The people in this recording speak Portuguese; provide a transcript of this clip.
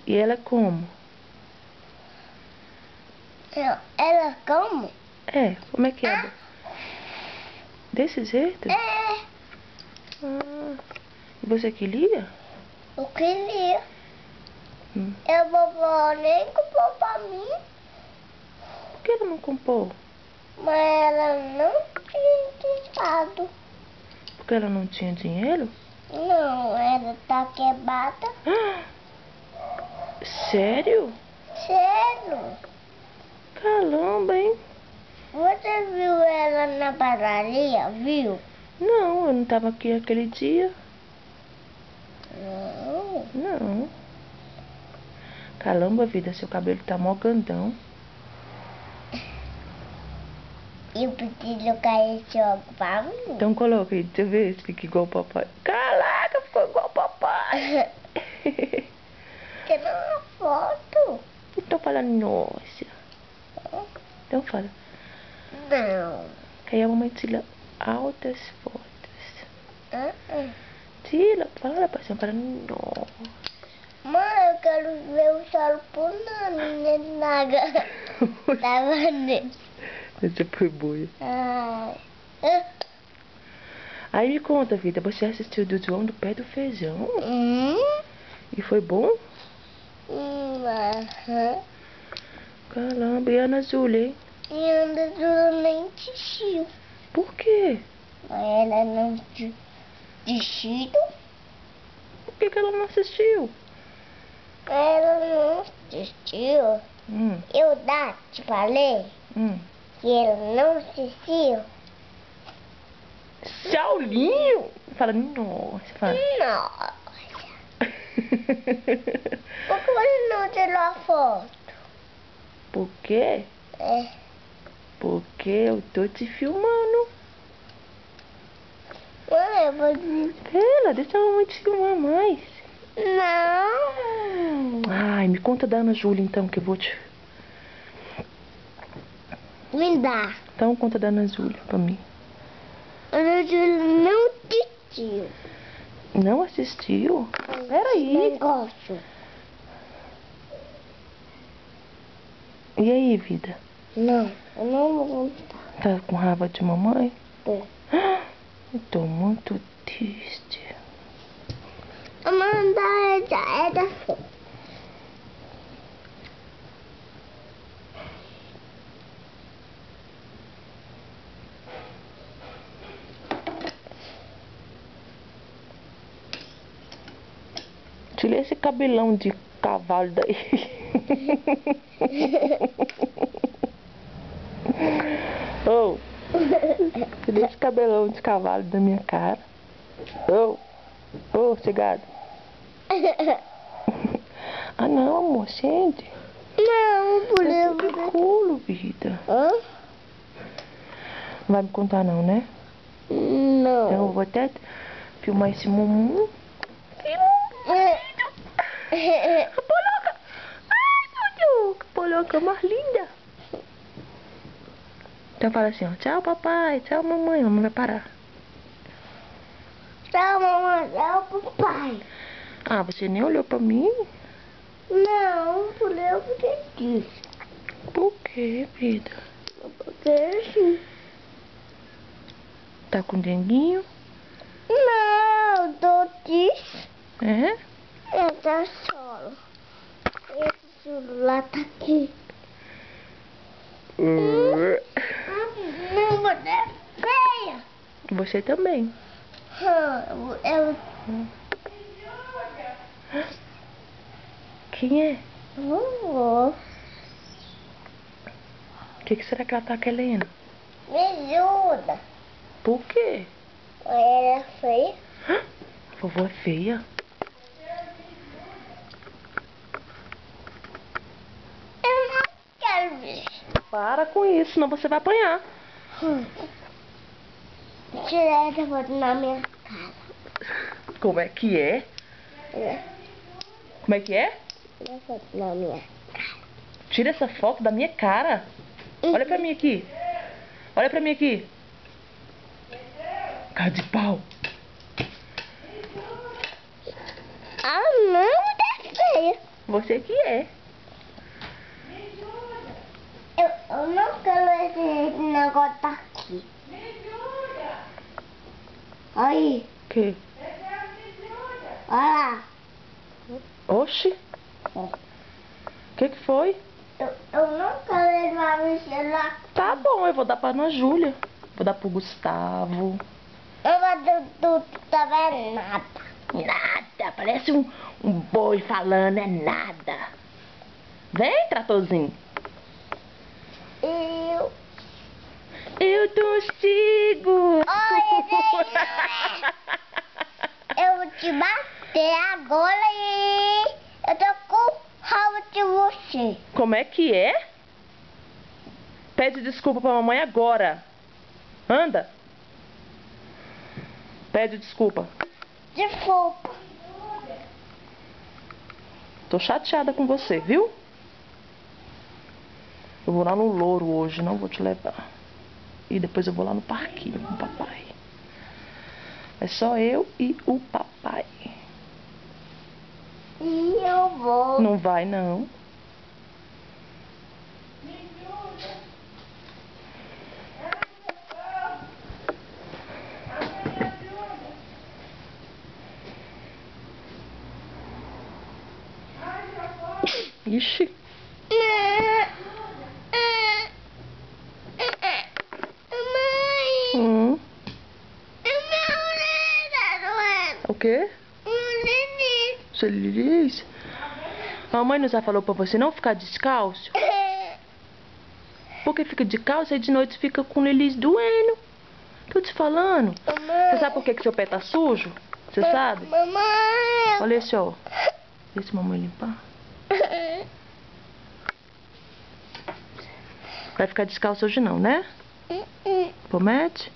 E ela como? Ela como? É, como é que é? Desse jeito? É. Ah, e você que lia? Eu queria. Eu vovó nem comprou pra mim. Por que ela não comprou? Mas ela não tinha testado. Porque ela não tinha dinheiro? Não, ela tá quebrada. Sério? Sério? Caramba, hein? Você viu ela na padaria, viu? Não, eu não tava aqui aquele dia. Não. Não. Caramba, vida, seu cabelo tá mó grandão. Eu preciso cair esse óculos pra mim. Então coloca aí, deixa eu ver se fica igual o papai. Caraca, ficou igual o papai. Quer uma foto? Então fala, nossa. Então fala. Não. Que aí a mamãe tira altas fotos. Uh-uh. Tira, fala, paixão, fala, nossa. Mãe, eu quero ver o sol punando na água. Tava nele. Essa foi boa. Ai. Aí me conta, vida, você assistiu do João do Pé do Feijão? Hum? E foi bom? Aham. Caramba, e a Ana Júlia, hein? E anda do nem tio. Por quê? Ela não desistiu. Por que ela não assistiu? Ela não desistiu. Eu te falei que ela não assistiu. Saulinho? Fala, nossa, fala. Nossa. Por que você não tirou a foto? Por quê? É. Porque eu tô te filmando. Mãe, eu vou dizer. Ela, deixa a mamãe te filmar mais. Não. Ai, me conta da Ana Júlia então, que eu vou te... Me dá. Então conta da Ana Júlia pra mim. Ana Júlia não assistiu. Não assistiu? Peraí. Não gosto. E aí, vida? Não, eu não vou contar. Tá com raiva de mamãe? É. Eu tô muito triste. Amanda é da foto. Tira esse cabelão de cavalo daí. Oh, tira esse cabelão de cavalo da minha cara. Oh, chegado. Ah não, amor, sente. Não, por Eu exemplo. tô culo, vida. Hã? Não vai me contar não, né? Não. Então eu vou até filmar esse mumu. Capoloca! Ai, meu Deus! Capoloca mais linda! Então fala assim, ó. Tchau, papai. Tchau, mamãe. Mamãe vai parar. Tchau, mamãe. Tchau, papai. Ah, você nem olhou pra mim? Não, por eu que disse. Por quê, vida? Porque sim. Tá com denguinho? Não, tô triste. É? Eu tô solo. Esse celular tá aqui. Não, você é feia. Você também. Eu... Quem é? Vovô. O que será que ela tá querendo? Me ajuda. Por quê? Ela é feia. A vovó é feia. Eu não quero ver. Para com isso, senão você vai apanhar. Tirar essa foto na minha cara. Como é que é? Como é que é? Tirar essa foto na minha cara. Tira essa foto da minha cara. Olha pra mim aqui. Olha pra mim aqui. Cara de pau. Ah, não, tá feia. Você que é. Eu não quero esse negócio tá aqui. Aí, O quê? olha lá. Oxi. O que foi? Eu não quero levar meu celular. Tá bom, eu vou dar pra Ana Júlia. Vou dar pro Gustavo. Tu tá vendo nada. Nada, parece um boi falando, é nada. Vem, tratorzinho. Eu consigo. Eu vou te bater agora e eu tô com raiva de você. Como é que é? Pede desculpa pra mamãe agora. Anda. Pede desculpa. Desculpa. Tô chateada com você, viu? Eu vou lá no Louro hoje, não vou te levar. E depois eu vou lá no parquinho com o papai. É só eu e o papai. E eu vou. Não vai, não. Ixi. Mãe, Hum. minha orelha tá doendo. O quê? Você diz? Mamãe não já falou pra você não ficar descalço? Porque fica descalço e de noite fica com o nariz doendo. Tô te falando. Você sabe por que seu pé tá sujo? Você sabe? Mamãe. Olha esse, ó. Deixa a mamãe limpar. Vai ficar descalço hoje não, né? Promete?